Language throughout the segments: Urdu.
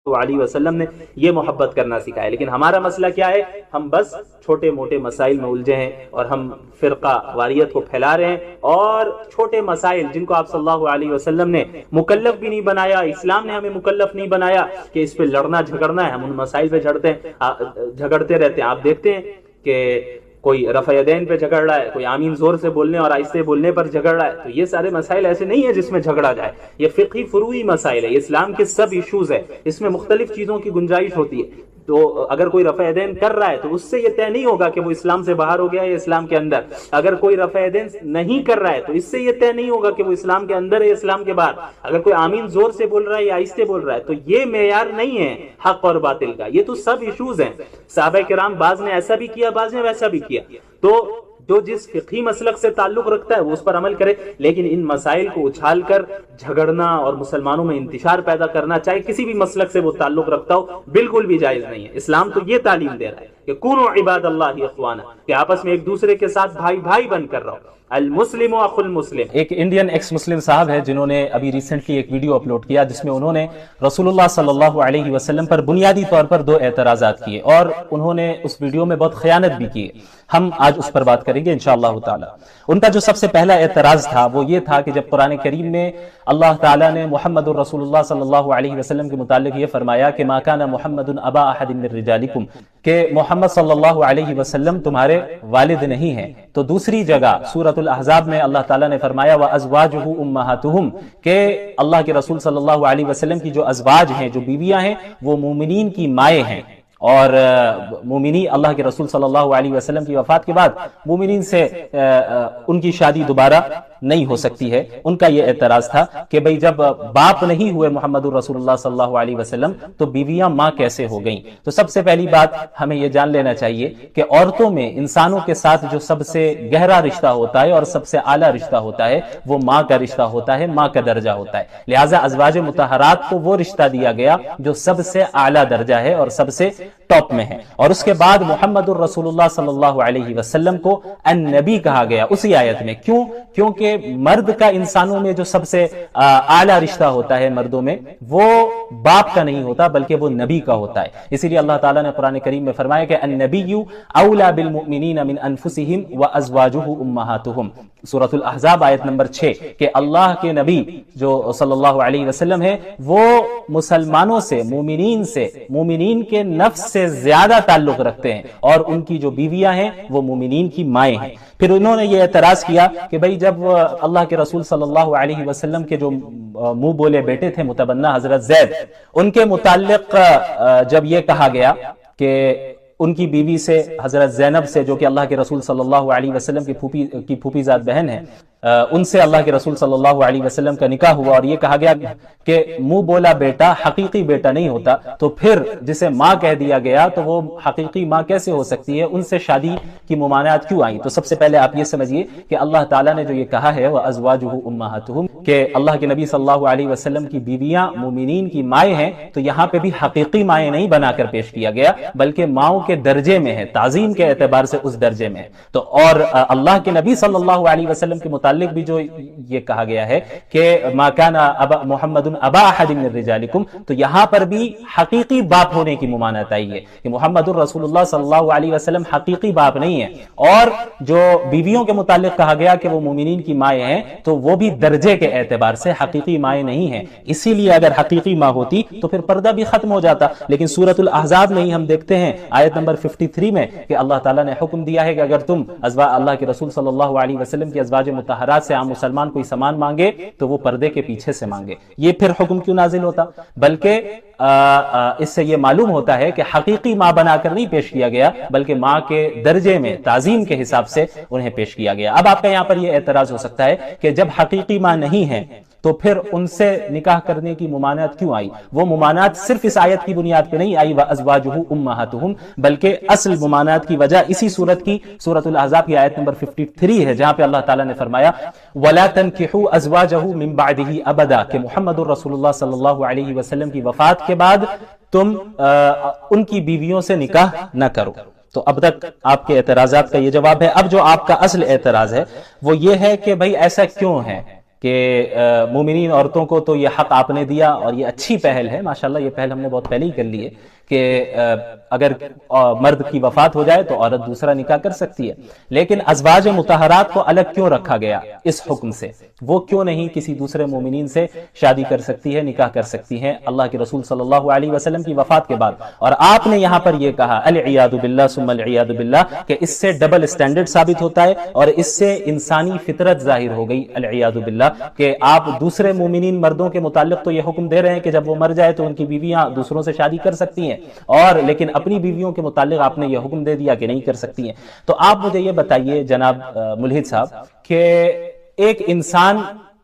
علیہ وسلم نے یہ محبت کرنا سکھایا. لیکن ہمارا مسئلہ کیا ہے؟ ہم بس چھوٹے موٹے مسائل میں الجھے ہیں اور ہم فرقہ واریت کو پھیلا رہے ہیں، اور چھوٹے مسائل جن کو آپ صلی اللہ علیہ وسلم نے مکلف بھی نہیں بنایا، اسلام نے ہمیں مکلف نہیں بنایا کہ اس پہ لڑنا جھگڑنا ہے، ہم ان مسائل پہ جھگڑتے رہتے ہیں. آپ دیکھتے ہیں کہ کوئی رفع یدین پہ جھگڑ رہا ہے، کوئی آمین زور سے بولنے اور آہستہ بولنے پر جھگڑ رہا ہے. تو یہ سارے مسائل ایسے نہیں ہیں جس میں جھگڑا جائے، یہ فقہی فروعی مسائل ہے، یہ اسلام کے سب ایشوز ہے، اس میں مختلف چیزوں کی گنجائش ہوتی ہے. تو اگر کوئی رفع یدین کر رہا ہے تو اس سے یہ طے نہیں ہوگا کہ وہ اسلام سے باہر ہو گیا یا اسلام کے اندر. اگر کوئی رفع یدین نہیں کر رہا ہے تو اس سے یہ طے نہیں ہوگا کہ وہ اسلام کے اندر ہے اسلام کے باہر. اگر کوئی آمین زور سے بول رہا ہے یا آہستہ بول رہا ہے تو یہ معیار نہیں ہے حق اور باطل کا، یہ تو سب ایشوز ہیں. صحابہ کرام بعض نے ایسا بھی کیا، بعض نے ویسا بھی کیا. تو جو جس فقہی مسلک سے تعلق رکھتا ہے وہ اس پر عمل کرے، لیکن ان مسائل کو اچھال کر جھگڑنا اور مسلمانوں میں انتشار پیدا کرنا، چاہے کسی بھی مسلک سے وہ تعلق رکھتا ہو، بالکل بھی جائز نہیں ہے. اسلام تو یہ تعلیم دے رہا ہے کہ کونوا عباد اللہ اخوانا، کہ آپس میں ایک دوسرے کے ساتھ بھائی بھائی بن کر رہو. المسلم اخو المسلم. ایک انڈین ایکس مسلم صاحب ہے جنہوں نے ابھی ریسنٹلی ایک ویڈیو اپلوڈ کیا جس میں انہوں نے رسول اللہ صلی اللہ علیہ وسلم پر بنیادی طور پر 2 اعتراضات کیے، اور انہوں نے اس ویڈیو میں بہت خیانت بھی کی. ہم آج اس پر بات کریں گے انشاءاللہ تعالی. ان کا جو سب سے پہلا اعتراض تھا وہ یہ تھا کہ جب قرآن کریم میں اللہ تعالیٰ نے محمد الرسول اللہ صلی اللہ علیہ وسلم کے متعلق یہ فرمایا کہ ما کان محمد ابا احد من رجالکم، کہ محمد صلی اللہ علیہ وسلم تمہارے والد نہیں ہیں، تو دوسری جگہ سورۃ الاحزاب میں اللہ تعالیٰ نے فرمایا وازواجہ امہاتہم، کہ اللہ کے رسول صلی اللہ علیہ وسلم کی جو ازواج ہیں، جو بیویاں ہیں، وہ مومنین کی مائیں ہیں. اور مومنی اللہ کے رسول صلی اللہ علیہ وسلم کی وفات کے بعد مومنین سے ان کی شادی دوبارہ نہیں ہو سکتی ہے. ان کا یہ اعتراض تھا کہ بھئی جب باپ نہیں ہوئے محمد الرسول اللہ صلی اللہ علیہ وسلم تو بیویاں ماں کیسے ہو گئیں؟ تو سب سے پہلی بات ہمیں یہ جان لینا چاہیے کہ عورتوں میں انسانوں کے ساتھ جو سب سے گہرا رشتہ ہوتا ہے اور سب سے اعلیٰ رشتہ ہوتا ہے وہ ماں کا رشتہ ہوتا ہے، ماں کا درجہ ہوتا ہے. لہٰذا ازواج مطہرات کو وہ رشتہ دیا گیا جو سب سے اعلیٰ درجہ ہے اور سب سے ٹاپ میں ہے. اور اس کے بعد محمد الرسول اللہ صلی اللہ علیہ وسلم کو النبی کہا گیا اسی آیت میں. کیوں؟ کیونکہ مرد کا انسانوں میں جو سب سے اعلیٰ رشتہ ہوتا ہے مردوں میں وہ باپ کا نہیں ہوتا بلکہ وہ نبی کا ہوتا ہے. اسی لیے اللہ تعالیٰ نے قرآن کریم میں فرمایا کہ النبی اولا بالمؤمنین من انفسہم وازواجہ امہاتہم، سورۃ الاحزاب آیت نمبر 6، کہ اللہ کے نبی جو صلی اللہ علیہ وسلم ہے وہ مسلمانوں سے، مومنین کے نفس سے زیادہ تعلق رکھتے ہیں، اور ان کی جو بیویاں ہیں وہ مومنین کی مائیں ہیں. پھر انہوں نے یہ اعتراض کیا کہ بھئی جب اللہ کے رسول صلی اللہ علیہ وسلم کے جو منہ بولے بیٹے تھے متبنہ حضرت زید، ان کے متعلق جب یہ کہا گیا کہ ان کی بیوی سے حضرت زینب سے، جو کہ اللہ کے رسول صلی اللہ علیہ وسلم کی پھوپھی زاد بہن ہے، ان سے اللہ کے رسول صلی اللہ علیہ وسلم کا نکاح ہوا، اور یہ کہا گیا کہ منہ بولا بیٹا حقیقی بیٹا نہیں ہوتا، تو پھر جسے ماں کہہ دیا گیا تو وہ حقیقی ماں کیسے ہو سکتی ہے؟ ان سے شادی کی ممانعت کیوں آئی؟ تو سب سے پہلے آپ یہ سمجھیے کہ اللہ تعالیٰ نے جو یہ کہا ہے وَأَزْوَاجُهُ أُمَّهَاتُهُمْ، کہ اللہ کے نبی صلی اللہ علیہ وسلم کی بیویاں مومنین کی مائیں ہیں، تو یہاں پہ بھی حقیقی مائیں نہیں بنا کر پیش کیا گیا بلکہ ماؤں کے درجے میں ہے، تعظیم کے اعتبار سے اس درجے میں ہے. تو اور اللہ کے نبی صلی اللہ علیہ وسلم کے متعلق بھی جو یہ کہا گیا ہے کہ ما کان محمد ابا احد من رجالکم، تو یہاں پر بھی حقیقی باپ ہونے کی ممانعت آئی ہے کہ محمد الرسول اللہ صلی اللہ علیہ وسلم حقیقی باپ نہیں ہے. اور جو بیویوں کے متعلق کہا گیا کہ وہ مومنین کی مائیں ہیں تو وہ بھی درجے کے اعتبار سے حقیقی مائیں نہیں ہیں. اسی لیے اگر حقیقی ماں ہوتی تو پھر پردہ بھی ختم ہو جاتا. لیکن سورۃ الاحزاب میں ہی ہم دیکھتے ہیں آیت نمبر 53 میں کہ اللہ تعالیٰ نے حکم دیا ہے کہ اگر تم اللہ کے رسول صلی اللہ علیہ وسلم کی ازواج مطہرات سے عام مسلمان کوئی سامان مانگے تو وہ پردے کے پیچھے سے مانگے. یہ پھر حکم کیوں نازل ہوتا؟ بلکہ اس سے یہ معلوم ہوتا ہے کہ حقیقی ماں بنا کر نہیں پیش کیا گیا بلکہ ماں کے درجے میں تعظیم کے حساب سے انہیں پیش کیا گیا. اب آپ کا یہاں پر یہ اعتراض ہو سکتا ہے کہ جب حقیقی ماں نہیں ہے تو پھر ان سے نکاح کرنے کی ممانعت کیوں آئی؟ وہ ممانعت صرف اس آیت کی بنیاد پہ نہیں آئی وَأَزْوَاجُهُ أُمَّهَاتُهُمْ، بلکہ اصل ممانعت کی وجہ اسی سورت کی سورۃ الاحزاب کی آیت نمبر 53 ہے، جہاں پہ اللہ تعالیٰ نے فرمایا وَلَا تَنْكِحُوا أَزْوَاجَهُ مِنْ بَعْدِهِ أَبَدًا، کہ محمد الرسول اللہ صلی اللہ علیہ وسلم کی وفات کے بعد تم ان کی بیویوں سے نکاح نہ کرو. تو اب تک آپ کے اعتراضات کا یہ جواب ہے. اب جو آپ کا اصل اعتراض ہے وہ یہ ہے کہ بھئی ایسا کیوں ہے کہ مومنین عورتوں کو تو یہ حق آپ نے دیا اور یہ اچھی پہل ہے، ماشاءاللہ یہ پہل ہم نے بہت پہلے ہی کر لی ہے کہ اگر مرد کی وفات ہو جائے تو عورت دوسرا نکاح کر سکتی ہے، لیکن ازواج مطہرات کو الگ کیوں رکھا گیا اس حکم سے؟ وہ کیوں نہیں کسی دوسرے مومنین سے شادی کر سکتی ہے، نکاح کر سکتی ہیں اللہ کے رسول صلی اللہ علیہ وسلم کی وفات کے بعد؟ اور آپ نے یہاں پر یہ کہا العیاذ باللہ ثم العیاذ باللہ کہ اس سے ڈبل سٹینڈرڈ ثابت ہوتا ہے اور اس سے انسانی فطرت ظاہر ہو گئی العیاذ باللہ، کہ آپ دوسرے مومنین مردوں کے متعلق تو یہ حکم دے رہے ہیں کہ جب وہ مر جائے تو ان کی بیویاں دوسروں سے شادی کر سکتی ہیں، اور لیکن اپنی بیویوں کے متعلق آپ نے یہ حکم دے دیا کہ نہیں کر سکتی ہیں۔ تو آپ مجھے یہ بتائیے جناب ملحد صاحب کہ ایک انسان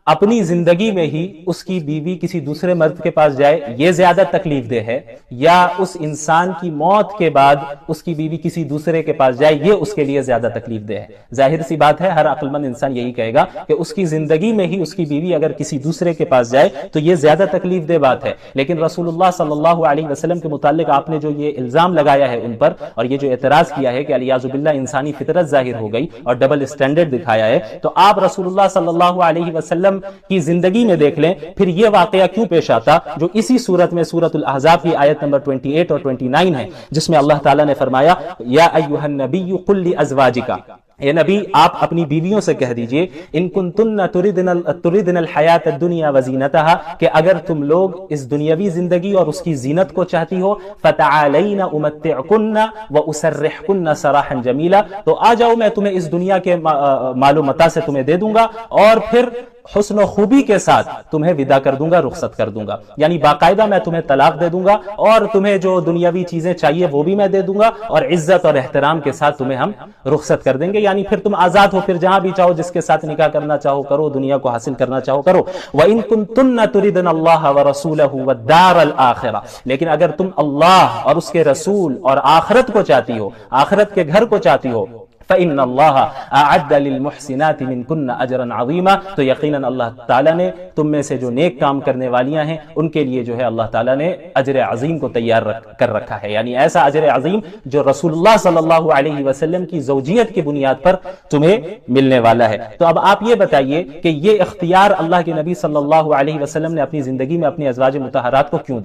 اپنی زندگی میں ہی اس کی بیوی کسی دوسرے مرد کے پاس جائے یہ زیادہ تکلیف دہ ہے، یا اس انسان کی موت کے بعد اس کی بیوی کسی دوسرے کے پاس جائے یہ اس کے لیے زیادہ تکلیف دہ ہے؟ ظاہر سی بات ہے، ہر عقل مند انسان یہی کہے گا کہ اس کی زندگی میں ہی اس کی بیوی اگر کسی دوسرے کے پاس جائے تو یہ زیادہ تکلیف دہ بات ہے۔ لیکن رسول اللہ صلی اللہ علیہ وسلم کے متعلق آپ نے جو یہ الزام لگایا ہے ان پر، اور یہ جو اعتراض کیا ہے کہ الیاذ باللہ انسانی فطرت ظاہر ہو گئی اور ڈبل سٹینڈرڈ دکھایا ہے، تو آپ رسول اللہ صلی اللہ علیہ وسلم کی زندگی میں دیکھ لیں پھر یہ واقعہ کیوں پیش آتا جو اسی سورت میں سورۃ الاحزاب کی آیت نمبر 28 اور 29 ہے، جس میں اللہ تعالیٰ نے فرمایا یا ایھا النبی قل لازواجک، اے نبی آپ اپنی بیویوں سے کہہ دیجئے ان کنتن تردن الحیات الدنیا وزینتها، کہ اگر تم لوگ اس دنیاوی زندگی اور اس کی زینت کو چاہتی ہو، فتعالین امتعکن واسرحکن سراحا جمیلا، تو آ جاؤ میں تمہیں اس دنیا کے مال و متاع سے تمہیں دے دوں گا اور پھر حسن و خوبی کے ساتھ تمہیں ودا کر دوں گا، رخصت کر دوں گا، یعنی باقاعدہ میں تمہیں طلاق دے دوں گا اور تمہیں جو دنیاوی چیزیں چاہیے وہ بھی میں دے دوں گا، اور عزت اور احترام کے ساتھ تمہیں ہم رخصت کر دیں گے، یعنی پھر تم آزاد ہو، پھر جہاں بھی چاہو جس کے ساتھ نکاح کرنا چاہو کرو، دنیا کو حاصل کرنا چاہو کرو۔ وَإِن كُنتُنَّ تُرِدْنَ اللَّهَ وَرَسُولَهُ وَالدَّارَ الْآخِرَةَ، لیکن اگر تم اللہ اور اس کے رسول اور آخرت کو چاہتی ہو، آخرت کے گھر کو چاہتی ہو، فَإِنَّ اللَّهَ أَعَدَّ لِلْمُحْسِنَاتِ مِنْكُنَّ أَجْرًا عَظِيمًا، تو یقیناً اللہ تعالیٰ نے تم میں سے جو نیک کام کرنے والیاں ہیں ان کے لیے جو ہے اللہ تعالیٰ نے اجر عظیم کو تیار کر رکھا ہے، یعنی ایسا اجر عظیم جو رسول اللہ صلی اللہ علیہ وسلم کی زوجیت کی بنیاد پر تمہیں ملنے والا ہے۔ تو اب آپ یہ بتائیے کہ یہ اختیار اللہ کے نبی صلی اللہ علیہ وسلم نے اپنی زندگی میں اپنی ازواج مطہرات کو کیوں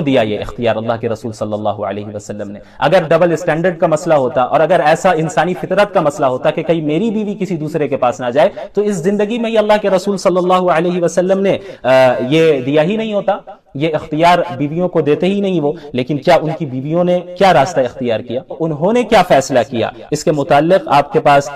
دیا یہ اختیار اللہ کے رسول صلی اللہ علیہ وسلم نے؟ اگر ڈبل سٹینڈرڈ کا مسئلہ ہوتا اور اگر ایسا انسانی فطرت کا مسئلہ ہوتا کہ کہیں میری بیوی کسی دوسرے کے پاس نہ جائے، تو اس زندگی میں ہی اللہ کے رسول صلی اللہ علیہ وسلم نے یہ دیا ہی نہیں ہوتا، یہ اختیار بیویوں کو دیتے ہی نہیں وہ۔ لیکن کیا ان کی بیویوں نے کیا راستہ اختیار کیا، انہوں نے کیا فیصلہ کیا؟ اس کے متعلق آپ کے پاس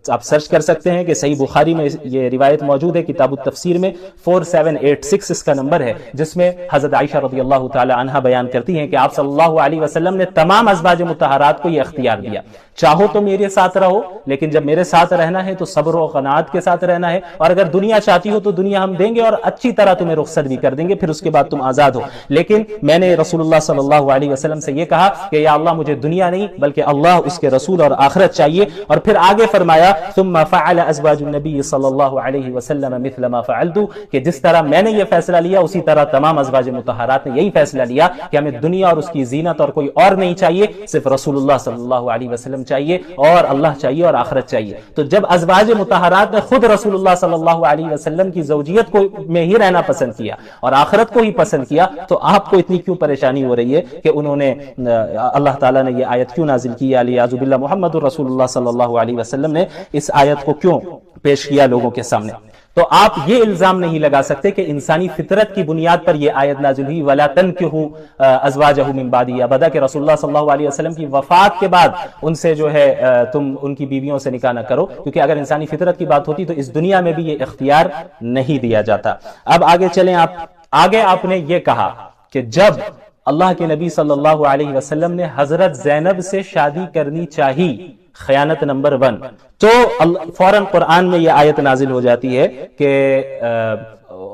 آپ سرچ کر سکتے ہیں کہ صحیح بخاری میں یہ روایت موجود ہے، کتاب التفسیر میں 4786 اس کا نمبر ہے، جس میں حضرت عائشہ رضی اللہ تعالی عنہا بیان کرتی ہیں کہ آپ صلی اللہ علیہ وسلم نے تمام ازواج مطہرات کو یہ اختیار دیا، چاہو تو میرے ساتھ رہو، لیکن جب میرے ساتھ رہنا ہے تو صبر و قناعت کے ساتھ رہنا ہے، اور اگر دنیا چاہتی ہو تو دنیا ہم دیں گے اور اچھی طرح تمہیں رخصت بھی کر دیں گے، پھر اس کے بعد تم آزاد ہو۔ لیکن میں نے رسول اللہ صلی اللہ علیہ وسلم سے یہ کہا کہ یا اللہ مجھے دنیا نہیں بلکہ اللہ، اس کے رسول اور آخرت چاہیے، اور پھر آگے فرمایا ثم فعل ازواج النبی صلی اللہ علیہ وسلم مثل ما فعلت، کہ جس طرح میں نے یہ فیصلہ لیا اسی طرح تمام ازواج مطہرات نے یہی فیصلہ لیا کہ ہمیں دنیا اور اس کی زینت اور کوئی اور نہیں چاہیے، صرف رسول اللہ صلی اللہ علیہ وسلم چاہیے اور اللہ چاہیے اور آخرت چاہیے۔ تو جب ازواج مطہرات نے خود رسول اللہ صلی اللہ علیہ وسلم کی زوجیت کو میں ہی رہنا پسند کیا اور آخرت کو ہی پسند کیا، تو آپ کو اتنی کیوں پریشانی ہو رہی ہے کہ انہوں نے اللہ تعالیٰ نے یہ آیت کیوں نازل کی؟ الیاذ باللہ محمد رسول اللہ صلی اللہ علیہ وسلم نے اس آیت کو کیوں پیش کیا لوگوں کے سامنے؟ تو آپ یہ الزام نہیں لگا سکتے کہ انسانی فطرت کی بنیاد پر یہ آیت نازل ہوئی وَلَا تَنْكِحُوا أَزْوَاجَهُ مِن بَعْدِهِ ابدا، کہ رسول اللہ صلی اللہ علیہ وسلم کی وفات کے بعد ان سے جو ہے تم ان کی بیویوں سے نکاح نہ کرو، کیونکہ اگر انسانی فطرت کی بات ہوتی تو اس دنیا میں بھی یہ اختیار نہیں دیا جاتا۔ اب آگے چلیں، آپ نے یہ کہا کہ جب اللہ کے نبی صلی اللہ علیہ وسلم نے حضرت زینب سے شادی کرنی چاہی، خیانت نمبر 1، تو فوراً قرآن میں یہ آیت نازل ہو جاتی ہے کہ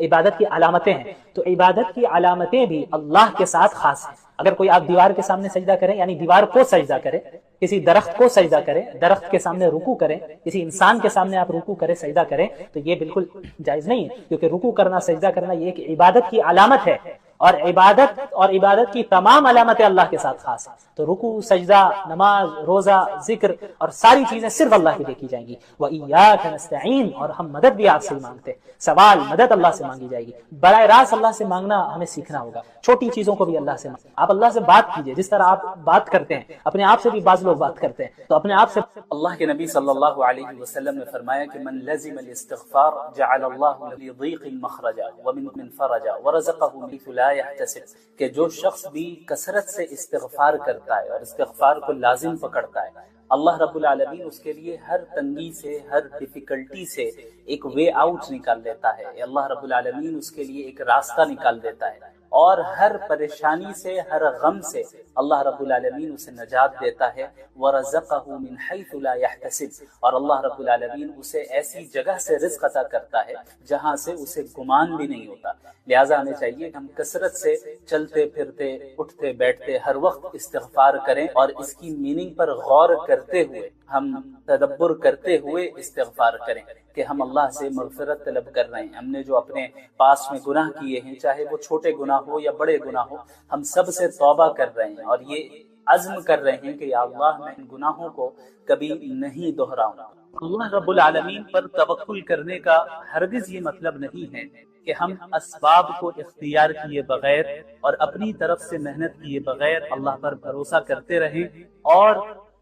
عبادت کی علامتیں ہیں، تو عبادت کی علامتیں بھی اللہ کے ساتھ خاص ہیں۔ اگر کوئی آپ دیوار کے سامنے سجدہ کریں، یعنی دیوار کو سجدہ کرے، کسی درخت کو سجدہ کرے، درخت کے سامنے رکوع کریں، کسی انسان کے سامنے آپ رکوع کریں، سجدہ کریں، تو یہ بالکل جائز نہیں ہے، کیونکہ رکوع کرنا، سجدہ کرنا یہ ایک عبادت کی علامت ہے، اور عبادت کی تمام علامتیں اللہ کے ساتھ خاص ہیں۔ تو رکوع، سجدہ، نماز، روزہ، ذکر اور ساری چیزیں صرف اللہ کے لیے کی جائیں گی۔ وَإِيَّاكَ نَسْتَعِينُ، اور ہم مدد بھی آپ سے ہی مانگتے ہیں، سوال مدد اللہ سے مانگی جائے گی، براہ راست اللہ سے مانگنا ہمیں سیکھنا ہوگا، چھوٹی چیزوں کو بھی اللہ سے مانگیں۔ آپ اللہ سے بات کیجئے، جس طرح آپ بات کرتے ہیں، اپنے آپ سے بھی بعض لوگ بات کرتے ہیں، تو اپنے آپ سے اللہ کے نبی صلی اللہ علیہ وسلم نے فرمایا کہ من لزم الاستغفار جعل اللہ لضیق مخرجا ومن فرجا ورزقہ من حیث لا يحتسب، کہ جو شخص بھی کثرت سے استغفار کرتا ہے اور استغفار کو لازم پکڑتا ہے، اللہ رب العالمین اس کے لیے ہر تنگی سے، ہر ڈیفیکلٹی سے ایک وے آؤٹ نکال دیتا ہے، اللہ رب العالمین اس کے لیے ایک راستہ نکال دیتا ہے، اور ہر پریشانی سے، ہر غم سے اللہ رب العالمین اسے نجات دیتا ہے۔ وَرَزَقَهُ مِنْ حَيْثُ لَا يَحْتَسِبُ، اور اللہ رب العالمین اسے ایسی جگہ سے رزق عطا کرتا ہے جہاں سے اسے گمان بھی نہیں ہوتا۔ لہٰذا ہمیں چاہیے کہ ہم کثرت سے چلتے پھرتے، اٹھتے بیٹھتے ہر وقت استغفار کریں، اور اس کی میننگ پر غور کرتے ہوئے، ہم تدبر کرتے ہوئے استغفار کریں کہ ہم اللہ سے مغفرت طلب کر رہے ہیں۔ ہم نے جو اپنے پاس میں گناہ کیے ہیں، چاہے وہ چھوٹے گناہ ہو یا بڑے گناہ ہو، ہم سب سے توبہ کر رہے ہیں، اور یہ عزم کر رہے ہیں کہ یا اللہ میں ان گناہوں کو کبھی نہیں دہراؤں۔ اللہ رب العالمین پر توکل کرنے کا ہرگز یہ مطلب نہیں ہے کہ ہم اسباب کو اختیار کیے بغیر اور اپنی طرف سے محنت کیے بغیر اللہ پر بھروسہ کرتے رہیں اور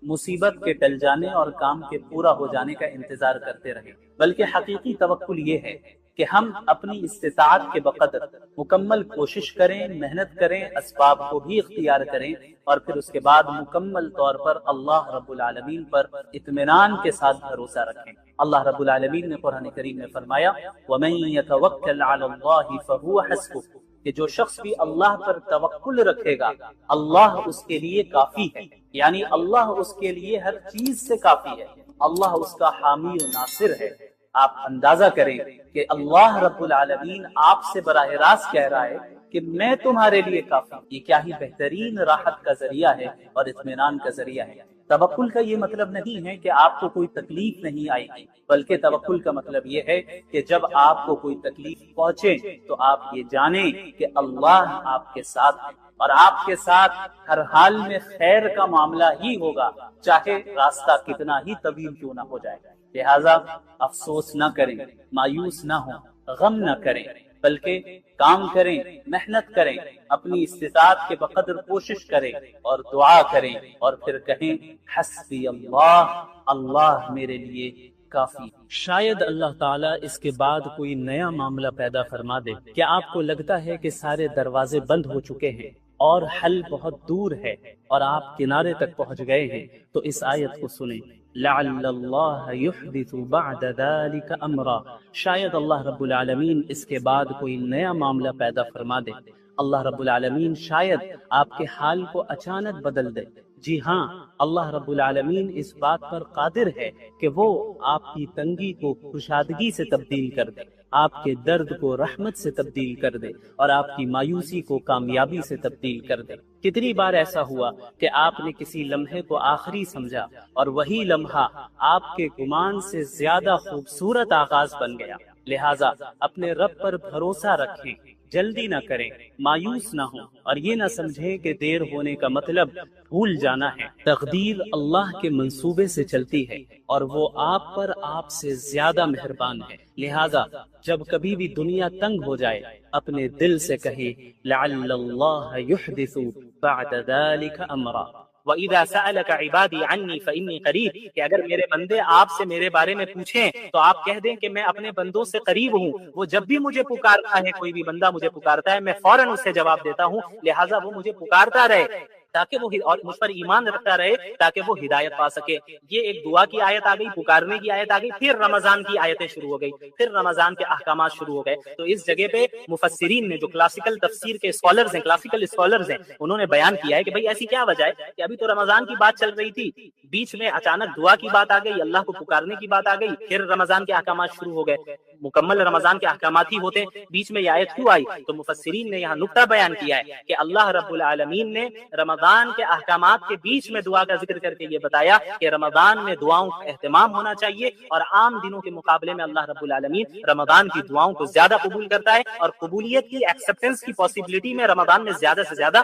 مصیبت کے ٹل جانے اور کام کے پورا ہو جانے کا انتظار کرتے رہیں، بلکہ حقیقی توکل یہ ہے کہ ہم اپنی استطاعت کے بقدر مکمل کوشش کریں، محنت کریں، اسباب کو بھی اختیار کریں، اور پھر اس کے بعد مکمل طور پر اللہ رب العالمین پر اطمینان کے ساتھ بھروسہ رکھیں۔ اللہ رب العالمین نے قرآن کریم میں فرمایا وَمَن يَتَوَكَّلْ عَلَى اللَّهِ فَهُوَ حَسْبُهُ، کہ جو شخص بھی اللہ پر توکل رکھے گا اللہ اس کے لیے کافی ہے، یعنی اللہ اس کے لیے ہر چیز سے کافی ہے، اللہ اس کا حامی و ناصر ہے۔ آپ اندازہ کریں کہ اللہ رب العالمین آپ سے براہ راست کہہ رہا ہے کہ میں تمہارے لیے کافی، یہ کیا ہی بہترین راحت کا ذریعہ ہے اور اطمینان کا ذریعہ ہے۔ توکل کا یہ مطلب نہیں ہے کہ آپ کو کوئی تکلیف نہیں آئے گی، بلکہ توکل کا مطلب یہ ہے کہ جب آپ کو کوئی تکلیف پہنچے تو آپ یہ جانیں کہ اللہ آپ کے ساتھ ہے، اور آپ کے ساتھ ہر حال میں خیر کا معاملہ ہی ہوگا، چاہے راستہ کتنا ہی طویل کیوں نہ ہو جائے۔ لہٰذا افسوس نہ کریں، مایوس نہ ہوں، غم نہ کریں، بلکہ کام کریں، محنت کریں، اپنی استطاعت کے بقدر کوشش کریں اور دعا کریں، اور پھر کہیں حسبی اللہ، اللہ میرے لیے کافی۔ شاید اللہ تعالیٰ اس کے بعد کوئی نیا معاملہ پیدا فرما دے۔ کیا آپ کو لگتا ہے کہ سارے دروازے بند ہو چکے ہیں اور حل بہت دور ہے اور آپ کنارے تک پہنچ گئے ہیں؟ تو اس آیت کو سنیں، لعل اللہ یحدث بعد ذلك امرا، شاید اللہ رب العالمین اس کے بعد کوئی نیا معاملہ پیدا فرما دے۔ اللہ رب العالمین شاید آپ کے حال کو اچانک بدل دے۔ جی ہاں، اللہ رب العالمین اس بات پر قادر ہے کہ وہ آپ کی تنگی کو کشادگی سے تبدیل کر دے، آپ کے درد کو رحمت سے تبدیل کر دے، اور آپ کی مایوسی کو کامیابی سے تبدیل کر دے۔ کتنی بار ایسا ہوا کہ آپ نے کسی لمحے کو آخری سمجھا اور وہی لمحہ آپ کے گمان سے زیادہ خوبصورت آغاز بن گیا۔ لہٰذا اپنے رب پر بھروسہ رکھیں، جلدی نہ کریں، مایوس نہ ہوں، اور یہ نہ سمجھیں کہ دیر ہونے کا مطلب بھول جانا ہے۔ تقدیر اللہ کے منصوبے سے چلتی ہے اور وہ آپ پر آپ سے زیادہ مہربان ہے۔ لہٰذا جب کبھی بھی دنیا تنگ ہو جائے اپنے دل سے کہے لعل اللہ یحدث بعد ذلك امرا، وَإِذَا سَأَلَكَ عِبَادِي عَنِّي فَإِنِّي قَرِيبٌ، کہ اگر میرے بندے آپ سے میرے بارے میں پوچھیں تو آپ کہہ دیں کہ میں اپنے بندوں سے قریب ہوں، وہ جب بھی مجھے پکارتا ہے، کوئی بھی بندہ مجھے پکارتا ہے، میں فوراً اسے جواب دیتا ہوں، لہٰذا وہ مجھے پکارتا رہے۔ تاکہ وہ اور مجھ پر ایمان رکھتا رہے تاکہ وہ ہدایت پا سکے. یہ ایک دعا کی آیت آ گئی, پکارنے کی آیت آ گئی, پھر رمضان کی آیتیں شروع ہو گئی, پھر رمضان کے احکامات شروع ہو گئے. تو اس جگہ پہ مفسرین نے جو کلاسیکل تفسیر کے اسکالرز ہیں, کلاسیکل اسکالرز ہیں, انہوں نے بیان کیا ہے کہ بھئی ایسی کیا وجہ ہے کہ ابھی تو رمضان کی بات چل رہی تھی, بیچ میں اچانک دعا کی بات آ گئی, اللہ کو پکارنے کی بات آ گئی, پھر رمضان کے احکامات شروع ہو گئے. مکمل رمضان کے احکامات ہی ہوتے, بیچ میں یہ آیت کیوں آئی؟ تو مفسرین نے یہاں نقطہ بیان کیا ہے کہ اللہ رب العالمین نے رمضان کے احکامات کے بیچ میں دعا کا ذکر کر کے یہ بتایا کہ رمضان میں دعاؤں کا اہتمام ہونا چاہیے, اور عام دنوں کے مقابلے میں اللہ رب العالمین رمضان کی دعاؤں کو زیادہ قبول کرتا ہے, اور قبولیت کی ایکسپٹنس کی پاسبلٹی میں رمضان میں زیادہ سے زیادہ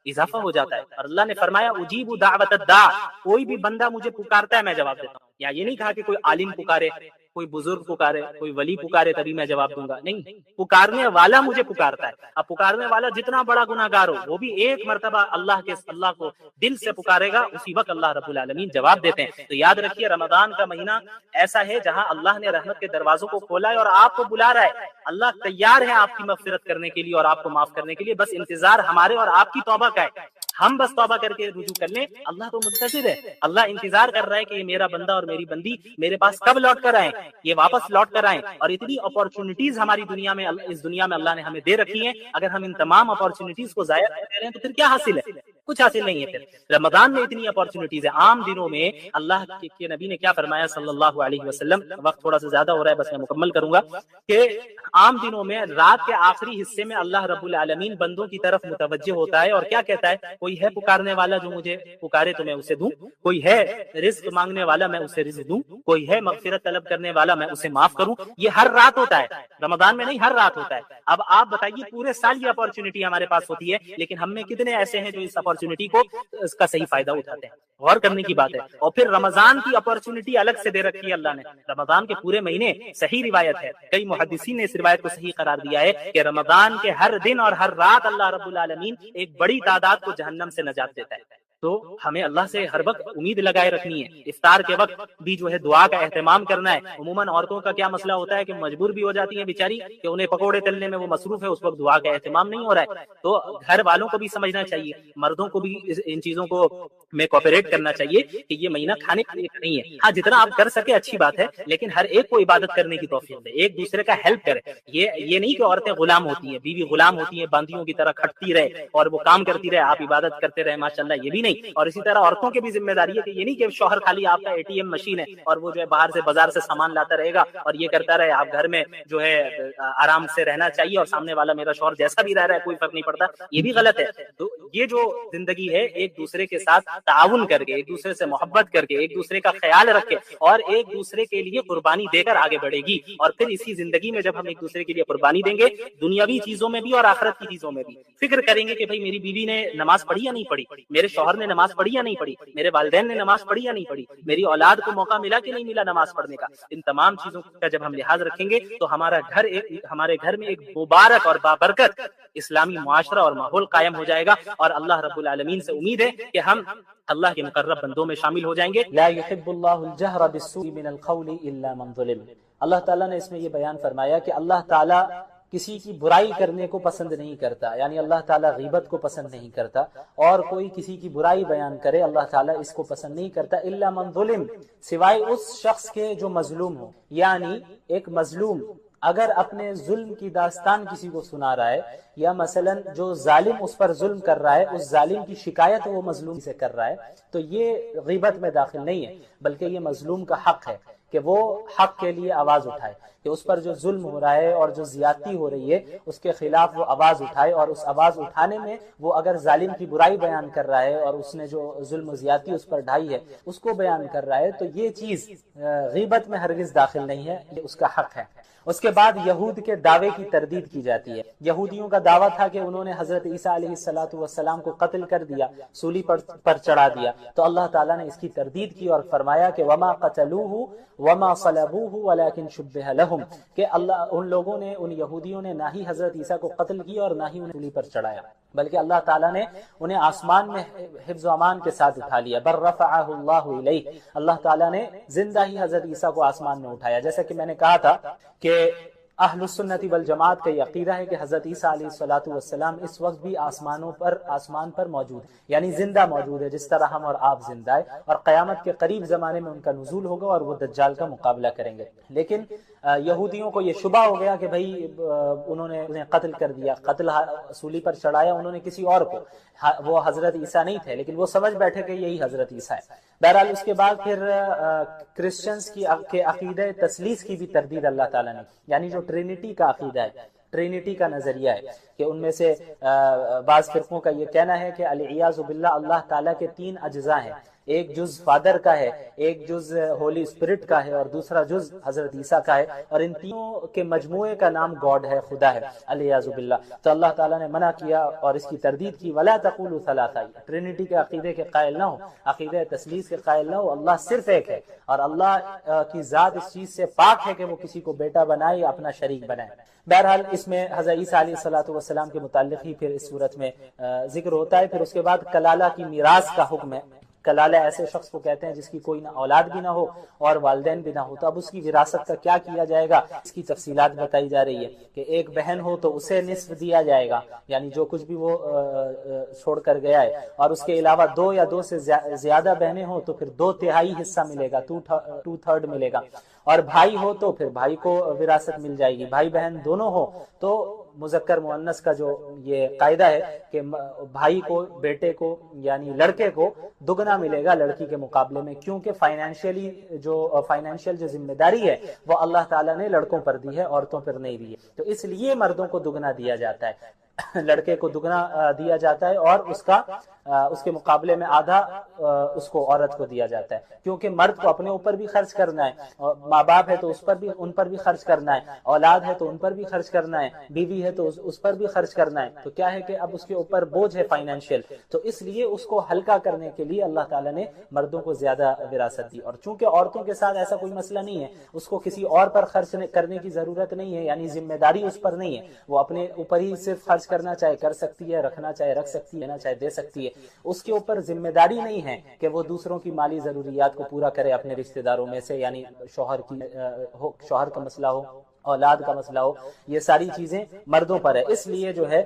اضافہ ہو جاتا ہے. اور اللہ نے فرمایا اجیب دعوت الداع, کوئی بھی بندہ مجھے پکارتا ہے میں جواب دیتا ہوں. یا یہ نہیں کہا کہ کوئی عالم پکارے, کوئی بزرگ پکارے, کوئی ولی پکارے تبھی میں جواب دوں گا, نہیں, پکارنے والا مجھے پکارتا ہے. اب پکارنے والا جتنا بڑا گناہگار ہو وہ بھی ایک مرتبہ اللہ کو دل سے پکارے گا, اسی وقت اللہ رب العالمین جواب دیتے ہیں. تو یاد رکھیے رمضان کا مہینہ ایسا ہے جہاں اللہ نے رحمت کے دروازوں کو کھولا ہے اور آپ کو بلا رہا ہے. اللہ تیار ہے آپ کی مغفرت کرنے کے لیے اور آپ کو معاف کرنے کے لیے, بس انتظار ہمارے اور آپ کی توبہ کا ہے. ہم بس توبہ کر کے رجوع کر لیں, اللہ تو منتظر ہے, اللہ انتظار کر رہا ہے کہ یہ میرا بندہ اور میری بندی میرے پاس کب لوٹ کر آئیں, یہ واپس لوٹ کر آئیں. اور اتنی اپارچونٹیز ہماری دنیا میں, اس دنیا میں اللہ نے ہمیں دے رکھی ہیں, اگر ہم ان تمام اپارچونٹیز کو ضائع کر رہے ہیں تو پھر کیا حاصل ہے؟ کچھ حاصل نہیں ہے. پھر رمضان میں اتنی اپارچونٹیز ہے. عام دنوں میں اللہ کے نبی نے کیا فرمایا صلی اللہ علیہ وسلم, وقت تھوڑا سا زیادہ ہو رہا ہے, بس میں مکمل کروں گا, کہ عام دنوں میں رات کے آخری حصے میں اللہ رب العالمین بندوں کی طرف متوجہ ہوتا ہے اور کیا کہتا ہے, کوئی ہے پکارنے والا جو مجھے پکارے تو میں اسے دوں, کوئی ہے رزق مانگنے والا میں اسے رزق دوں, کوئی ہے مغفرت طلب کرنے والا میں اسے معاف کروں. یہ ہر رات ہوتا ہے, رمضان میں نہیں, ہر رات ہوتا ہے. اب آپ بتائیے پورے سال یہ اپارچونٹی ہمارے پاس ہوتی ہے, لیکن ہم میں کتنے ایسے ہیں جو اس اپارچونٹی کو, اس کا صحیح فائدہ اٹھاتے ہیں؟ غور کرنے کی بات ہے. اور پھر رمضان کی اپارچونٹی الگ سے دے رکھی ہے اللہ نے. رمضان کے پورے مہینے, صحیح روایت ہے, کئی محدثین نے اس روایت کو صحیح قرار دیا ہے کہ رمضان کے ہر دن اور ہر رات اللہ رب العالمین ایک بڑی تعداد کو جہنم سے نجات دیتا ہے. تو ہمیں اللہ سے ہر وقت امید لگائے رکھنی ہے. افطار کے وقت بھی جو ہے دعا کا اہتمام کرنا ہے. عموماً عورتوں کا کیا مسئلہ ہوتا ہے کہ مجبور بھی ہو جاتی ہیں بیچاری کہ انہیں پکوڑے تلنے میں وہ مصروف ہے, اس وقت دعا کا اہتمام نہیں ہو رہا ہے. تو گھر والوں کو بھی سمجھنا چاہیے, مردوں کو بھی ان چیزوں کو میں کوپریٹ کرنا چاہیے کہ یہ مہینہ کھانے کے لیے نہیں ہے. ہاں جتنا آپ کر سکے اچھی بات ہے, لیکن ہر ایک کو عبادت کرنے کی توفیق دے, ایک دوسرے کا ہیلپ کرے. یہ نہیں کہ عورتیں غلام ہوتی ہیں, بیوی غلام ہوتی ہیں, باندیوں کی طرح کھٹتی رہے اور وہ کام کرتی رہے, آپ عبادت کرتے رہے, ماشاءاللہ, یہ بھی نہیں. اور اسی طرح عورتوں کی بھی ذمہ داری ہے کہ یہ نہیں کہ شوہر خالی آپ کا ATM مشین ہے اور وہ جو ہے باہر سے بازار سے سامان لاتا رہے گا اور یہ کرتا رہے. آپ گھر میں جو ہے آرام سے رہنا چاہیے اور سامنے والا میرا شوہر جیسا بھی رہ رہا ہے کوئی فرق نہیں پڑتا, یہ بھی غلط ہے. تو یہ جو زندگی ہے ایک دوسرے کے ساتھ تعاون کر کے, ایک دوسرے سے محبت کر کے, ایک دوسرے کا خیال رکھ کے اور ایک دوسرے کے لیے قربانی دے کر آگے بڑھے گی. اور پھر اسی زندگی میں جب ہم ایک دوسرے کے لیے قربانی دیں گے, دنیاوی چیزوں میں بھی اور آخرت کی چیزوں میں بھی, فکر کریں گے کہ بھئی میری بیوی نے نماز پڑھی یا نہیں پڑھی, میرے شوہر نے نماز پڑھی یا نہیں پڑھی, میرے والدین نے نماز پڑھی یا نہیں پڑھی, میری اولاد کو موقع ملا کہ نہیں ملا نماز پڑھنے کا. ان تمام چیزوں کا جب ہم لحاظ رکھیں گے تو ہمارے گھر میں ایک مبارک اور بابرکت اسلامی معاشرہ اور ماحول قائم ہو جائے گا. اور اللہ رب العالمین سے امید ہے کہ ہم اللہ کے مقرب بندوں میں شامل ہو جائیں گے. لا يحب اللہ الجہر بالسوء من القول الا من ظلم. اللہ تعالیٰ نے اس میں یہ بیان فرمایا کہ اللہ تعالیٰ کسی کی برائی کرنے کو پسند نہیں کرتا, یعنی اللہ تعالیٰ غیبت کو پسند نہیں کرتا, اور کوئی کسی کی برائی بیان کرے اللہ تعالیٰ اس کو پسند نہیں کرتا. الا من ظلم, سوائے اس شخص کے جو مظلوم ہو. یعنی ایک مظلوم اگر اپنے ظلم کی داستان کسی کو سنا رہا ہے, یا مثلا جو ظالم اس پر ظلم کر رہا ہے اس ظالم کی شکایت وہ مظلوم سے کر رہا ہے, تو یہ غیبت میں داخل نہیں ہے, بلکہ یہ مظلوم کا حق ہے کہ وہ حق کے لیے آواز اٹھائے, کہ اس پر جو ظلم ہو رہا ہے اور جو زیادتی ہو رہی ہے اس کے خلاف وہ آواز اٹھائے. اور اس آواز اٹھانے میں وہ اگر ظالم کی برائی بیان کر رہا ہے اور اس نے جو ظلم و زیادتی اس پر ڈھائی ہے اس کو بیان کر رہا ہے, تو یہ چیز غیبت میں ہرگز داخل نہیں ہے, یہ اس کا حق ہے. اس کے بعد یہود کے دعوے کی تردید کی جاتی ہے. یہودیوں کا دعویٰ تھا کہ انہوں نے حضرت عیسیٰ علیہ السلام کو قتل کر دیا, سولی پر چڑھا دیا. تو اللہ تعالیٰ نے اس کی تردید کی اور فرمایا کہ وما قتلوہ وما صلبوہ ولکن شبہ لہم, کہ ان لوگوں نے, ان یہودیوں نے نہ ہی حضرت عیسیٰ کو قتل کیا اور نہ ہی انہیں سولی پر چڑھایا, بلکہ اللہ تعالیٰ نے انہیں آسمان میں حفظ و امان کے ساتھ اٹھا لیا. بل رفعہ اللہ الیہ, اللہ تعالیٰ نے زندہ ہی حضرت عیسیٰ کو آسمان میں اٹھایا. جیسا کہ میں نے کہا تھا کہ اہل السنت والجماعت کا یہ عقیدہ ہے کہ حضرت عیسیٰ علیہ الصلوۃ والسلام اس وقت بھی آسمان پر موجود ہے، یعنی زندہ موجود ہے، جس طرح ہم اور آپ زندہ ہے، اور قیامت کے قریب زمانے میں ان کا نزول ہوگا اور وہ دجال کا مقابلہ کریں گے۔ لیکن یہودیوں کو یہ شبہ ہو گیا کہ بھائی انہوں نے انہیں قتل کر دیا، قتل سولی پر چڑھایا انہوں نے کسی اور کو، وہ حضرت عیسیٰ نہیں تھے، لیکن وہ سمجھ بیٹھے کہ یہی حضرت عیسیٰ ہے۔ بہرحال اس کے بعد پھر کرسچنز کے عقیدہ تثلیث کی بھی تردید اللہ تعالیٰ نے، یعنی جو ٹرینٹی کا عقیدہ ہے، ٹرینٹی کا نظریہ ہے کہ ان میں سے بعض فرقوں کا یہ کہنا ہے کہ العیاذ باللہ اللہ تعالیٰ کے 3 اجزاء ہیں، ایک جز فادر کا ہے، ایک جز ہولی اسپرٹ کا ہے، اور دوسرا جز حضرت عیسیٰ کا ہے، اور ان تینوں کے مجموعے کا نام گاڈ ہے، خدا ہے، العیاذ باللہ۔ تو اللہ تعالیٰ نے منع کیا اور اس کی تردید کی، ولا تقولوا ثلاثہ، ٹرینٹی کے عقیدے کے قائل نہ ہو، عقیدہ تثلیث کے قائل نہ ہو، اللہ صرف ایک ہے، اور اللہ کی ذات اس چیز سے پاک ہے کہ وہ کسی کو بیٹا بنائے یا اپنا شریک بنائے۔ بہرحال اس میں حضرت عیسیٰ علیہ السلام کے متعلق ہی پھر اس صورت میں ذکر ہوتا ہے۔ پھر اس کے بعد کلالہ کی میراث کا حکم ہے۔ کلالہ ایسے شخص کو کہتے ہیں جس کی کوئی نہ اولاد بھی نہ ہو اور والدین بھی نہ ہو، تو اب اس کی وراثت کا کیا کیا جائے گا، اس کی تفصیلات بتائی جا رہی ہے کہ ایک بہن ہو تو اسے نصف دیا جائے گا، یعنی جو کچھ بھی وہ چھوڑ کر گیا ہے، اور اس کے علاوہ 2 یا 2 سے زیادہ بہنیں ہوں تو پھر 2/3 حصہ ملے گا، 2/3 ملے گا، اور بھائی ہو تو پھر بھائی کو وراثت مل جائے گی، بھائی بہن دونوں ہو تو مذکر مؤنث کا جو یہ قاعدہ ہے کہ بھائی کو، بیٹے کو یعنی لڑکے کو دگنا ملے گا لڑکی کے مقابلے میں، کیونکہ فائنینشیل جو ذمہ داری ہے وہ اللہ تعالیٰ نے لڑکوں پر دی ہے، عورتوں پر نہیں دی ہے، تو اس لیے مردوں کو دگنا دیا جاتا ہے، لڑکے کو دگنا دیا جاتا ہے، اور اس کے مقابلے میں آدھا اس کو عورت کو دیا جاتا ہے، کیونکہ مرد کو اپنے اوپر بھی خرچ کرنا ہے، اور ماں باپ ہے تو ان پر بھی خرچ کرنا ہے، اولاد ہے تو ان پر بھی خرچ کرنا ہے، بیوی ہے تو اس پر بھی خرچ کرنا ہے، تو کیا ہے کہ اب اس کے اوپر بوجھ ہے فائنینشیل، تو اس لیے اس کو ہلکا کرنے کے لیے اللہ تعالیٰ نے مردوں کو زیادہ وراثت دی، اور چونکہ عورتوں کے ساتھ ایسا کوئی مسئلہ نہیں ہے، اس کو کسی اور پر خرچ کرنے کی ضرورت نہیں ہے، یعنی ذمہ داری اس پر نہیں ہے، وہ اپنے اوپر ہی صرف خرچ کرنا چاہے کر سکتی ہے، رکھنا چاہے رکھ سکتی ہے، لینا چاہے دے سکتی ہے، اس کے اوپر ذمہ داری نہیں ہے کہ وہ دوسروں کی مالی ضروریات کو پورا کرے اپنے رشتہ داروں میں سے، یعنی شوہر کا مسئلہ ہو، اولاد کا مسئلہ ہو، یہ ساری چیزیں مردوں پر ہے، اس لیے جو ہے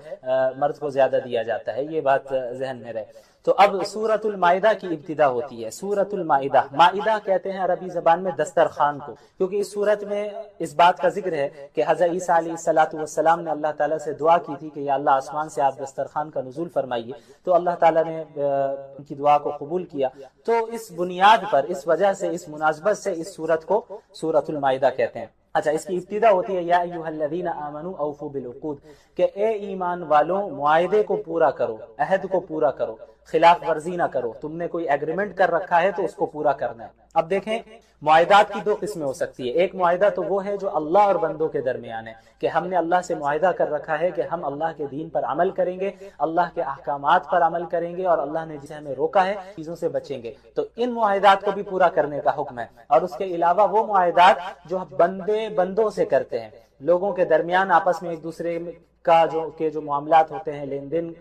مرد کو زیادہ دیا جاتا ہے، یہ بات ذہن میں رہے۔ تو اب سورۃ المائدہ کی ابتدا ہوتی ہے۔ سورۃ المائدہ، مائدہ کہتے ہیں عربی زبان میں دسترخوان کو، کیونکہ اس سورت میں اس بات کا ذکر ہے کہ حضرت عیسیٰ علیہ السلام نے اللہ تعالیٰ سے دعا کی تھی کہ یا اللہ آسمان سے آپ دسترخوان کا نزول فرمائیے، تو اللہ تعالیٰ نے ان کی دعا کو قبول کیا، تو اس بنیاد پر، اس وجہ سے، اس مناسبت سے اس سورت کو سورۃ المائدہ کہتے ہیں۔ اچھا، اس کی ابتدا ہوتی ہے یا ایھا الذین آمنوا اوفوا بالعقود، کہ اے ایمان والوں معاہدے کو پورا کرو، عہد کو پورا کرو، خلاف ورزی نہ کرو، تم نے کوئی ایگریمنٹ کر رکھا ہے تو اس کو پورا کرنا ہے۔ اب دیکھیں، معاہدات کی 2 قسمیں ہو سکتی ہے، ایک معاہدہ تو وہ ہے جو اللہ اور بندوں کے درمیان ہے، کہ ہم نے اللہ سے معاہدہ کر رکھا ہے کہ ہم اللہ کے دین پر عمل کریں گے، اللہ کے احکامات پر عمل کریں گے، اور اللہ نے جسے ہمیں روکا ہے چیزوں سے بچیں گے، تو ان معاہدات کو بھی پورا کرنے کا حکم ہے۔ اور اس کے علاوہ وہ معاہدات جو بندوں سے کرتے ہیں، لوگوں کے درمیان آپس میں ایک دوسرے کا جو معاملات ہوتے ہیں، لین دین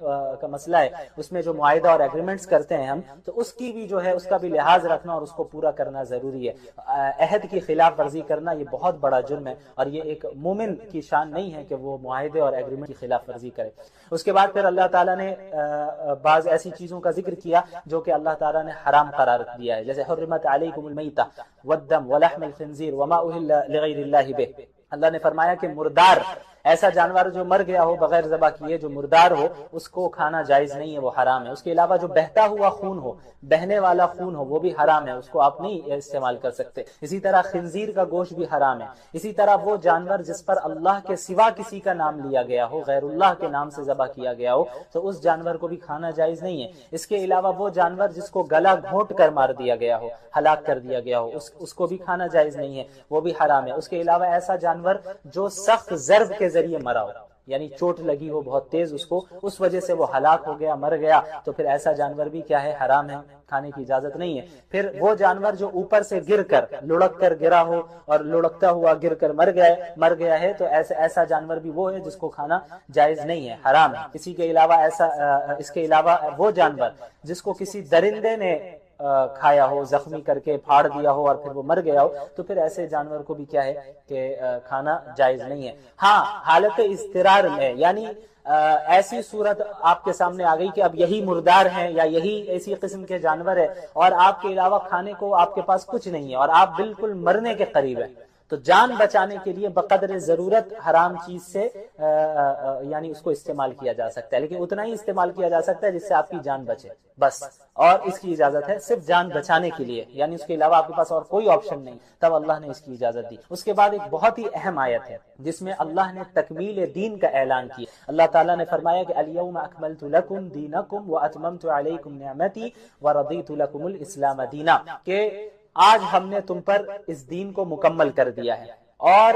کا مسئلہ ہے، اس میں جو معاہدہ اور ایگریمنٹس کرتے ہیں ہم، تو اس کی بھی جو ہے اس کا بھی لحاظ رکھنا اور اس کو پورا کرنا ضروری ہے۔ عہد کی خلاف ورزی کرنا یہ بہت بڑا جرم ہے، اور یہ ایک مومن کی شان نہیں ہے کہ وہ معاہدے اور ایگریمنٹ کی خلاف ورزی کرے۔ اس کے بعد پھر اللہ تعالیٰ نے بعض ایسی چیزوں کا ذکر کیا جو کہ اللہ تعالیٰ نے حرام قرار دیا ہے، جیسے حرمت علیکم المیتہ والدم ولحم الخنزیر وما اہل لغیر اللہ بہ۔ اللہ نے فرمایا کہ مردار، ایسا جانور جو مر گیا ہو بغیر ذبح کیے، جو مردار ہو، اس کو کھانا جائز نہیں ہے، وہ حرام ہے۔ اس کے علاوہ جو بہتا ہوا خون ہو، بہنے والا خون ہو، وہ بھی حرام ہے، اس کو آپ نہیں استعمال کر سکتے۔ اسی طرح خنزیر کا گوشت بھی حرام ہے۔ اسی طرح وہ جانور جس پر اللہ کے سوا کسی کا نام لیا گیا ہو، غیر اللہ کے نام سے ذبح کیا گیا ہو، تو اس جانور کو بھی کھانا جائز نہیں ہے۔ اس کے علاوہ وہ جانور جس کو گلا گھونٹ کر مار دیا گیا ہو، ہلاک کر دیا گیا ہو، اس کو بھی کھانا جائز نہیں ہے، وہ بھی حرام ہے۔ اس کے علاوہ ایسا جانور جو سخت ضرب کے ذریعے مرا ہو، یعنی چوٹ لگی ہو بہت تیز اس کو، اس وجہ سے وہ ہلاک ہو گیا، مر گیا، تو پھر ایسا جانور بھی کیا ہے، حرام ہے، کھانے کی اجازت نہیں ہے۔ پھر وہ جانور جو اوپر سے گر کر، لڑک کر گرا ہو اور لڑکتا ہوا گر کر مر گیا ہے، تو ایسا جانور بھی وہ ہے جس کو کھانا جائز نہیں ہے، حرام ہے۔ اس کے علاوہ وہ جانور جس کو کسی درندے نے کھایا ہو، زخمی کر کے پھاڑ دیا ہو اور پھر وہ مر گیا ہو، تو پھر ایسے جانور کو بھی کیا ہے کہ کھانا جائز نہیں ہے۔ ہاں حالت اضطرار میں، یعنی ایسی صورت آپ کے سامنے آ گئی کہ اب یہی مردار ہیں یا یہی ایسی قسم کے جانور ہے اور آپ کے علاوہ کھانے کو آپ کے پاس کچھ نہیں ہے اور آپ بالکل مرنے کے قریب ہیں، تو جان بچانے کے لیے بقدر ضرورت حرام چیز سے یعنی اس کو استعمال کیا جا سکتا ہے، لیکن اتنا ہی استعمال کیا جا سکتا ہے جس سے آپ کی جان بچے بس، اور اس کی اجازت ہے صرف جان بچانے کے لیے، یعنی اس کے علاوہ آپ کے پاس اور کوئی آپشن نہیں، تب اللہ نے اس کی اجازت دی۔ اس کے بعد ایک بہت ہی اہم آیت ہے جس میں اللہ نے تکمیل دین کا اعلان کیا۔ اللہ تعالیٰ نے فرمایا کہ الیوم اکملت لکم دینکم واتممت علیکم نعمتی ورضیت لکم الاسلام دینا، کہ آج ہم نے تم پر اس دین کو مکمل کر دیا ہے اور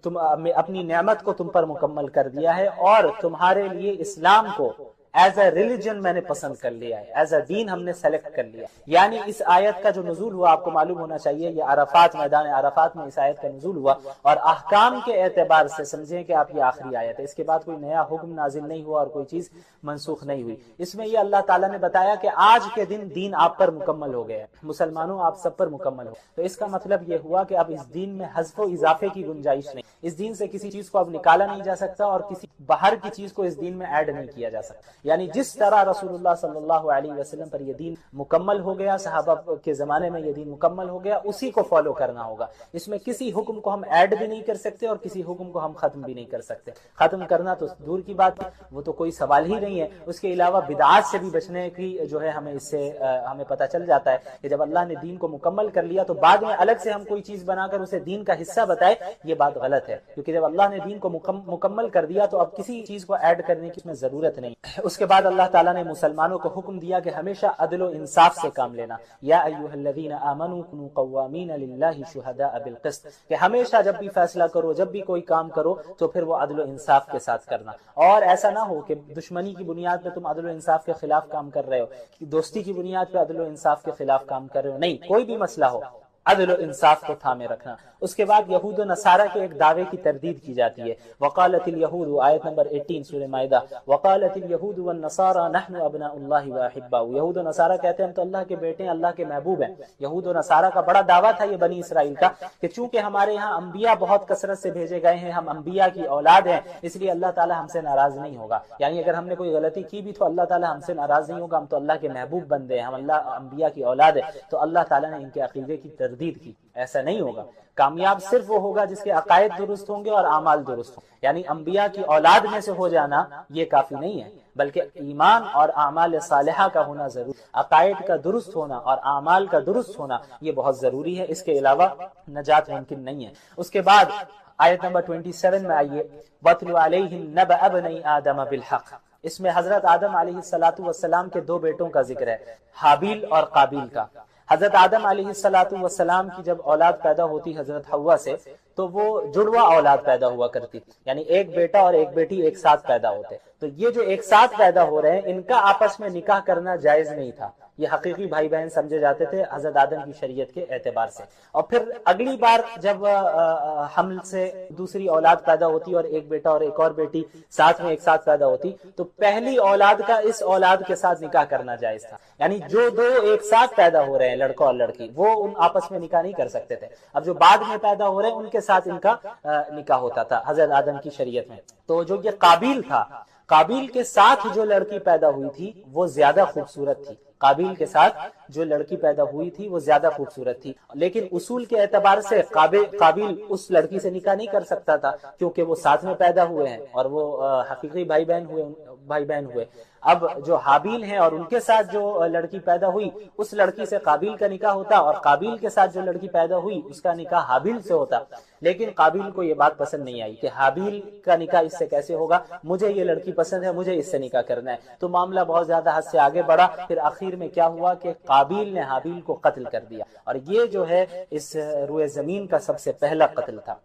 تم اپنی نعمت کو تم پر مکمل کر دیا ہے اور تمہارے لیے اسلام کو ایز اے ریلیجن میں نے پسند کر لیا ہے، ایز اے دین ہم نے سلیکٹ کر لیا۔ یعنی اس آیت کا جو نزول ہوا آپ کو معلوم ہونا چاہیے، یہ عرفات، میدان عرفات میں اس آیت کا نزول ہوا، اور احکام کے اعتبار سے سمجھیں کہ آپ یہ آخری آیت ہے، اس کے بعد کوئی نیا حکم نازل نہیں ہوا اور کوئی چیز منسوخ نہیں ہوئی۔ اس میں یہ اللہ تعالیٰ نے بتایا کہ آج کے دن دین آپ پر مکمل ہو گیا ہے، مسلمانوں آپ سب پر مکمل ہو، تو اس کا مطلب یہ ہوا کہ اب اس دین میں حذف و اضافے کی گنجائش نہیں، اس دین سے کسی چیز کو اب نکالا نہیں جا سکتا اور کسی باہر کی چیز کو اس دین میں ایڈ نہیں کیا جا سکتا۔ یعنی جس طرح رسول اللہ صلی اللہ علیہ وسلم پر یہ دین مکمل ہو گیا، صحابہ کے زمانے میں یہ دین مکمل ہو گیا، اسی کو فالو کرنا ہوگا۔ اس میں کسی حکم کو ہم ایڈ بھی نہیں کر سکتے اور کسی حکم کو ہم ختم بھی نہیں کر سکتے۔ ختم کرنا تو دور کی بات ہے، وہ تو کوئی سوال ہی نہیں ہے۔ اس کے علاوہ بدعات سے بھی بچنے کی جو ہے ہمیں اس سے ہمیں پتہ چل جاتا ہے کہ جب اللہ نے دین کو مکمل کر لیا تو بعد میں الگ سے ہم کوئی چیز بنا کر اسے دین کا حصہ بتائے، یہ بات غلط ہے، کیونکہ جب اللہ نے دین کو مکمل کر دیا تو اب کسی چیز کو ایڈ کرنے کی اس میں ضرورت نہیں۔ اس کے بعد اللہ تعالیٰ نے مسلمانوں کو حکم دیا کہ ہمیشہ عدل و انصاف سے کام لینا، یا ایھا الذین آمنوا کونوا قوامین للہ شہداء بالقسط، کہ ہمیشہ جب بھی فیصلہ کرو، جب بھی کوئی کام کرو تو پھر وہ عدل و انصاف کے ساتھ کرنا، اور ایسا نہ ہو کہ دشمنی کی بنیاد پہ تم عدل و انصاف کے خلاف کام کر رہے ہو، دوستی کی بنیاد پہ عدل و انصاف کے خلاف کام کر رہے ہو، نہیں، کوئی بھی مسئلہ ہو عدل و انصاف کو تھامے رکھنا۔ اس کے بعد یہود و نصارہ کے ایک دعوے کی تردید کی جاتی ہے، وقالت الیہود، آیت نمبر 18 سورہ مائدہ، وقالت الیہود والنصارى نحن ابناء اللہ واحباؤ، یہود و نصارہ کہتے ہیں ہم تو اللہ کے بیٹے ہیں، اللہ کے محبوب ہیں۔ یہود و نصارہ کا بڑا دعویٰ تھا یہ بنی اسرائیل کا کہ چونکہ ہمارے ہاں انبیاء بہت کثرت سے بھیجے گئے ہیں، ہم انبیاء کی اولاد ہیں، اس لیے اللہ تعالیٰ ہم سے ناراض نہیں ہوگا، یعنی اگر ہم نے کوئی غلطی کی بھی تو اللہ تعالیٰ ہم سے ناراض نہیں ہوگا، ہم تو اللہ کے محبوب بندے ہیں، ہم اللہ انبیاء کی اولاد ہیں۔ تو اللہ تعالیٰ نے ان کے عقیدے کی تردید کی، ایسا نہیں ہوگا، کامیاب صرف وہ ہوگا جس کے عقائد درست ہوں گے اور اعمال درست ہوں، یعنی انبیاء کی اولاد میں سے ہو جانا یہ کافی نہیں ہے، بلکہ ایمان اور اعمال صالحہ کا ہونا ضروری، عقائد کا درست ہونا اور اعمال کا درست ہونا یہ بہت ضروری ہے، اس کے علاوہ نجات ممکن نہیں ہے۔ اس کے بعد آیت نمبر 27 میں آئیے، وَاتْلُ عَلَيْهِمْ نَبَأَ ابْنَيْ آدَمَ بِالْحَقِّ، اس میں حضرت آدم علیہ السلام کے دو بیٹوں کا ذکر ہے، حابیل اور قابیل کا۔ حضرت آدم علیہ السلام کی جب اولاد پیدا ہوتی حضرت حوا سے تو وہ جڑواں اولاد پیدا ہوا کرتی، یعنی ایک بیٹا اور ایک بیٹی ایک ساتھ پیدا ہوتے، تو یہ جو ایک ساتھ پیدا ہو رہے ہیں ان کا آپس میں نکاح کرنا جائز نہیں تھا، یہ حقیقی بھائی بہن سمجھے جاتے تھے حضرت آدم کی شریعت کے اعتبار سے۔ اور پھر اگلی بار جب حمل سے دوسری اولاد پیدا ہوتی اور ایک بیٹا اور ایک اور بیٹی ساتھ میں ایک ساتھ پیدا ہوتی تو پہلی اولاد کا اس اولاد کے ساتھ نکاح کرنا جائز تھا، یعنی جو دو ایک ساتھ پیدا ہو رہے ہیں لڑکا اور لڑکی وہ ان آپس میں نکاح نہیں کر سکتے تھے، اب جو بعد میں پیدا ہو رہے ہیں ان کے ساتھ ان کا نکاح ہوتا تھا حضرت آدم کی شریعت میں۔ تو جو یہ قابیل تھا، قابیل کے ساتھ جو لڑکی پیدا ہوئی تھی وہ زیادہ خوبصورت تھی، قابیل کے ساتھ جو لڑکی پیدا ہوئی تھی وہ زیادہ خوبصورت تھی، لیکن اصول کے اعتبار سے قابیل اس لڑکی سے نکاح نہیں کر سکتا تھا کیونکہ وہ ساتھ میں پیدا ہوئے ہیں اور وہ حقیقی بھائی بہن ہوئے۔ اب جو حابیل ہیں اور ان کے ساتھ جو لڑکی پیدا ہوئی اس لڑکی سے قابیل کا نکاح ہوتا اور قابیل کے ساتھ جو لڑکی پیدا ہوئی اس کا نکاح حابیل سے ہوتا، لیکن قابیل کو یہ بات پسند نہیں آئی کہ حابیل کا نکاح اس سے کیسے ہوگا، مجھے یہ لڑکی پسند ہے، مجھے اس سے نکاح کرنا ہے، تو معاملہ بہت زیادہ حد سے آگے بڑھا، پھر آخر میں کیا ہوا کہ قابیل نے حابیل کو قتل کر دیا، اور یہ جو ہے اس روئے زمین کا سب سے پہلا قتل تھا۔